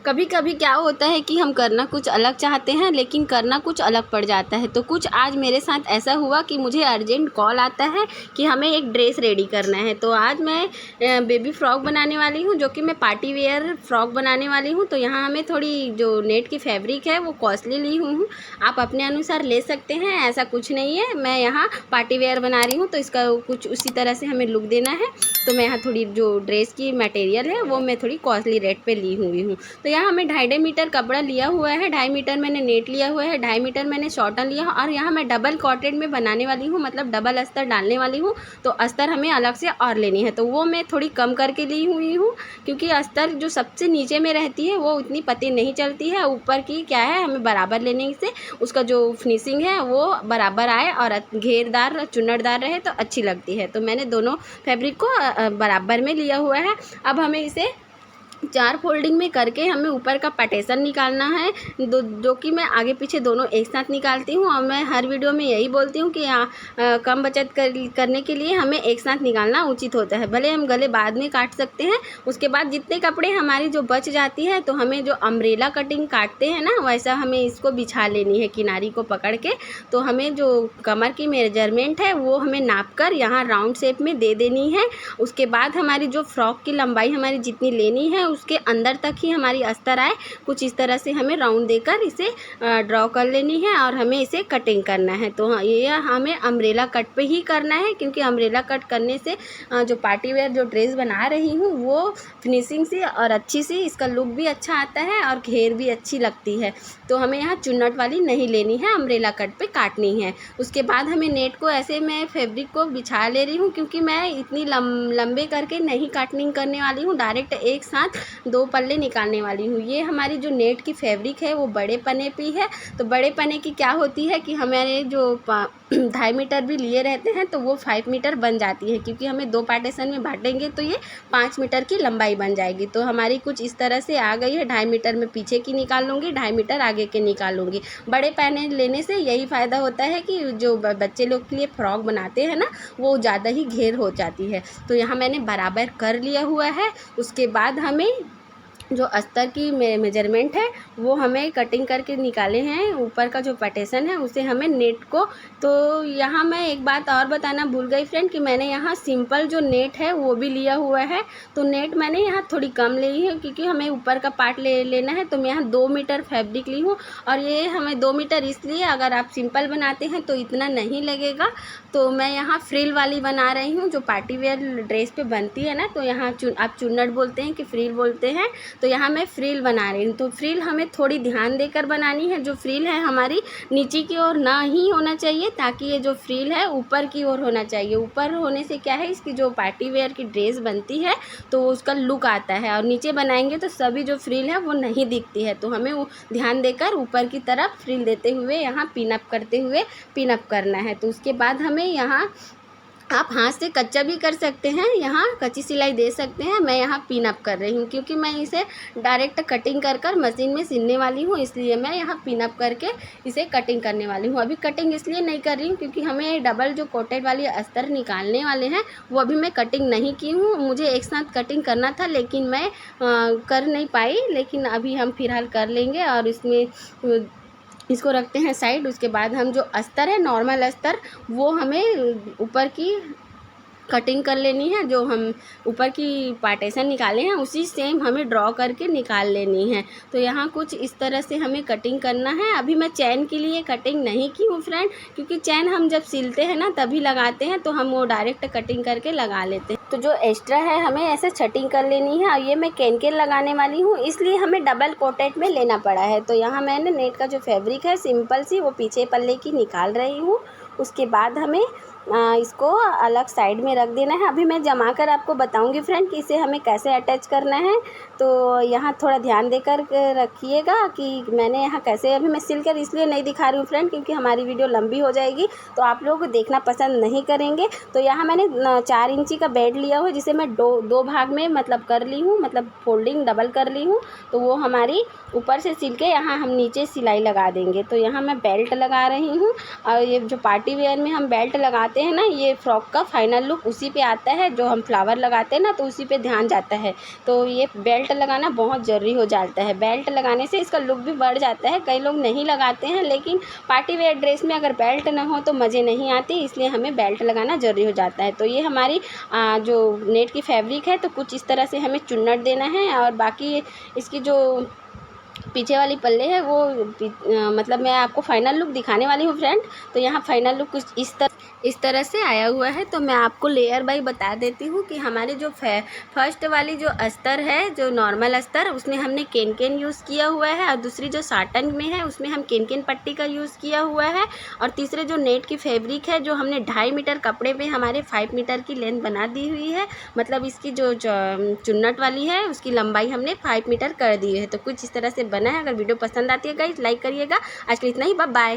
कभी कभी क्या होता है कि हम करना कुछ अलग चाहते हैं लेकिन करना कुछ अलग पड़ जाता है। तो कुछ आज मेरे साथ ऐसा हुआ कि मुझे अर्जेंट कॉल आता है कि हमें एक ड्रेस रेडी करना है। तो आज मैं बेबी फ्रॉक बनाने वाली हूँ, जो कि मैं पार्टी वेयर फ्रॉक बनाने वाली हूँ। तो यहाँ हमें थोड़ी जो नेट की फैब्रिक है वो कॉस्टली ली हूँ, आप अपने अनुसार ले सकते हैं, ऐसा कुछ नहीं है। मैं यहाँ पार्टी वेयर बना रही हूँ तो इसका कुछ उसी तरह से हमें लुक देना है। तो मैं यहाँ थोड़ी जो ड्रेस की मटेरियल है वो मैं थोड़ी कॉस्टली रेट पे ली हुई हूँ। तो यहाँ हमें 2.5 मीटर कपड़ा लिया हुआ है, 2.5 मीटर मैंने नेट लिया हुआ है, 2.5 मीटर मैंने शॉर्टन लिया है। और यहाँ मैं डबल कॉटेड में बनाने वाली हूँ, मतलब डबल अस्तर डालने वाली हूँ। तो अस्तर हमें अलग से और लेनी है, तो वो मैं थोड़ी कम करके ली हुई हूँ, क्योंकि अस्तर जो सबसे नीचे में रहती है वो उतनी पतली नहीं चलती है। ऊपर की क्या है, हमें बराबर लेने से उसका जो फिनिशिंग है वो बराबर आए और घेरदार चुन्नटदार रहे तो अच्छी लगती है। तो मैंने दोनों फैब्रिक को बराबर में लिया हुआ है। अब हमें इसे 4 फोल्डिंग में करके हमें ऊपर का पार्टीशन निकालना है, जो कि मैं आगे पीछे दोनों एक साथ निकालती हूँ। और मैं हर वीडियो में यही बोलती हूँ कि कम बचत करने के लिए हमें एक साथ निकालना उचित होता है। भले हम गले बाद में काट सकते हैं। उसके बाद जितने कपड़े हमारी जो बच जाती है, तो हमें जो अम्ब्रेला कटिंग काटते हैं ना, वैसा हमें इसको बिछा लेनी है किनारी को पकड़ के। तो हमें जो कमर की मेजरमेंट है वो हमें नाप कर यहाँ राउंड शेप में दे देनी है। उसके बाद हमारी जो फ्रॉक की लंबाई हमारी जितनी लेनी है उसके अंदर तक ही हमारी अस्तर आए, कुछ इस तरह से हमें राउंड देकर इसे ड्रॉ कर लेनी है और हमें इसे कटिंग करना है। तो हाँ, ये हमें अम्ब्रेला कट पे ही करना है, क्योंकि अम्ब्रेला कट करने से जो पार्टी वेयर जो ड्रेस बना रही हूँ वो फिनिशिंग से और अच्छी सी, इसका लुक भी अच्छा आता है और घेर भी अच्छी लगती है। तो हमें यहाँ चुन्नट वाली नहीं लेनी है, अम्ब्रेला कट पे काटनी है। उसके बाद हमें नेट को ऐसे मैं फैब्रिक को बिछा ले रही हूँ, क्योंकि मैं इतनी लंबे करके नहीं काटनिंग करने वाली हूँ, डायरेक्ट एक साथ 2 पल्ले निकालने वाली हूँ। ये हमारी जो नेट की फैब्रिक है वो बड़े पन्ने पे है। तो बड़े पन्ने की क्या होती है कि हमारे जो 2.5 मीटर भी लिए रहते हैं तो वो 5 मीटर बन जाती है, क्योंकि हमें 2 पार्टीशन में बांटेंगे तो ये 5 मीटर की लंबाई बन जाएगी। तो हमारी कुछ इस तरह से आ गई है। 2.5 मीटर में पीछे की निकाल लूँगी, 2.5 मीटर आगे के निकाल लूँगी। बड़े पन्ने लेने से यही फ़ायदा होता है कि जो बच्चे लोग के लिए फ्रॉक बनाते हैं ना, वो ज़्यादा ही घेर हो जाती है। तो यहाँ मैंने बराबर कर लिया हुआ है। उसके बाद हमें जो अस्तर की मेजरमेंट है वो हमें कटिंग करके निकाले हैं। ऊपर का जो पार्टीशन है उसे हमें नेट को, तो यहाँ मैं एक बात और बताना भूल गई फ्रेंड, कि मैंने यहाँ सिंपल जो नेट है वो भी लिया हुआ है। तो नेट मैंने यहाँ थोड़ी कम ली है, क्योंकि हमें ऊपर का पार्ट लेना है। तो मैं यहाँ 2 मीटर फैब्रिक ली हूँ, और ये हमें 2 मीटर इसलिए, अगर आप सिंपल बनाते हैं तो इतना नहीं लगेगा। तो मैं यहाँ फ्रिल वाली बना रही हूँ, जो पार्टी वेयर ड्रेस पे बनती है ना। तो यहाँ आप चुन्नट बोलते हैं कि फ्रिल बोलते हैं, तो यहाँ मैं फ्रिल बना रही हूँ। तो फ्रिल हमें थोड़ी ध्यान देकर बनानी है। जो फ्रिल है हमारी नीचे की ओर ना ही होना चाहिए, ताकि ये जो फ्रिल है ऊपर की ओर होना चाहिए। ऊपर होने से क्या है, इसकी जो पार्टी वेयर की ड्रेस बनती है तो उसका लुक आता है, और नीचे बनाएंगे तो सभी जो फ्रिल है वो नहीं दिखती है। तो हमें वो ध्यान देकर ऊपर की तरफ फ्रिल देते हुए यहाँ पिन अप करते हुए पिन अप करना है। तो उसके बाद हमें यहाँ आप हाथ से कच्चा भी कर सकते हैं, यहाँ कच्ची सिलाई दे सकते हैं। मैं यहाँ पिन अप कर रही हूँ, क्योंकि मैं इसे डायरेक्ट कटिंग कर मशीन में सिलने वाली हूँ, इसलिए मैं यहाँ पिन अप करके इसे कटिंग करने वाली हूँ। अभी कटिंग इसलिए नहीं कर रही हूँ क्योंकि हमें डबल जो कोटेड वाली अस्तर निकालने वाले हैं वो अभी मैं कटिंग नहीं की हूँ। मुझे एक साथ कटिंग करना था, लेकिन मैं कर नहीं पाई, लेकिन अभी हम फिलहाल कर लेंगे। और इसमें इसको रखते हैं साइड। उसके बाद हम जो अस्तर है, नॉर्मल अस्तर, वो हमें ऊपर की कटिंग कर लेनी है। जो हम ऊपर की पार्टीशन निकाले हैं उसी सेम हमें ड्रॉ करके निकाल लेनी है। तो यहाँ कुछ इस तरह से हमें कटिंग करना है। अभी मैं चैन के लिए कटिंग नहीं की हूँ फ्रेंड, क्योंकि चैन हम जब सिलते हैं ना तभी लगाते हैं, तो हम वो डायरेक्ट कटिंग करके लगा लेते हैं। तो जो एक्स्ट्रा है हमें ऐसे छटिंग कर लेनी है। और ये मैं कैनकेन लगाने वाली हूँ, इसलिए हमें डबल कोटेड में लेना पड़ा है। तो यहाँ मैंने नेट का जो फैब्रिक है सिंपल सी, वो पीछे पल्ले की निकाल रही हूँ। उसके बाद हमें इसको अलग साइड में रख देना है। अभी मैं जमा कर आपको बताऊंगी फ्रेंड कि इसे हमें कैसे अटैच करना है। तो यहाँ थोड़ा ध्यान देकर रखिएगा कि मैंने यहाँ कैसे, अभी मैं सिलकर इसलिए नहीं दिखा रही हूँ फ्रेंड, क्योंकि हमारी वीडियो लंबी हो जाएगी तो आप लोग देखना पसंद नहीं करेंगे। तो यहाँ मैंने 4 इंची का बेड लिया हुआ, जिसे मैं दो भाग में मतलब कर ली हूँ, मतलब फोल्डिंग डबल कर ली हूँ। तो वो हमारी ऊपर से सिल के यहाँ हम नीचे सिलाई लगा देंगे। तो यहाँ मैं बेल्ट लगा रही हूँ, और ये जो पार्टी वेयर में हम बेल्ट लगाते लगाते हैं ना, ये फ्रॉक का फाइनल लुक उसी पे आता है। जो हम फ्लावर लगाते हैं ना, तो उसी पे ध्यान जाता है। तो ये बेल्ट लगाना बहुत ज़रूरी हो जाता है। बेल्ट लगाने से इसका लुक भी बढ़ जाता है। कई लोग नहीं लगाते हैं, लेकिन पार्टी वेयर ड्रेस में अगर बेल्ट ना हो तो मज़े नहीं आते, इसलिए हमें बेल्ट लगाना ज़रूरी हो जाता है। तो ये हमारी जो नेट की फैब्रिक है, तो कुछ इस तरह से हमें चुन्नट देना है। और बाकी इसकी जो पीछे वाली पल्ले है वो मतलब मैं आपको फाइनल लुक दिखाने वाली हूँ फ्रेंड। तो यहाँ फाइनल लुक कुछ इस तरह से आया हुआ है। तो मैं आपको लेयर बाय बता देती हूँ कि हमारे जो फर्स्ट वाली जो अस्तर है, जो नॉर्मल अस्तर, उसमें हमने केन यूज़ किया हुआ है। और दूसरी जो साटन में है, उसमें हम केन पट्टी का यूज़ किया हुआ है। और तीसरे जो नेट की फैब्रिक है, जो हमने 2.5 मीटर कपड़े पे हमारे 5 मीटर की लेंथ बना दी हुई है। मतलब इसकी जो चुन्नट वाली है, उसकी लंबाई हमने 5 मीटर कर दी है। तो कुछ इस तरह से बना है। अगर वीडियो पसंद आती है गाइस, लाइक करिएगा। आज के लिए इतना ही, बाय बाय।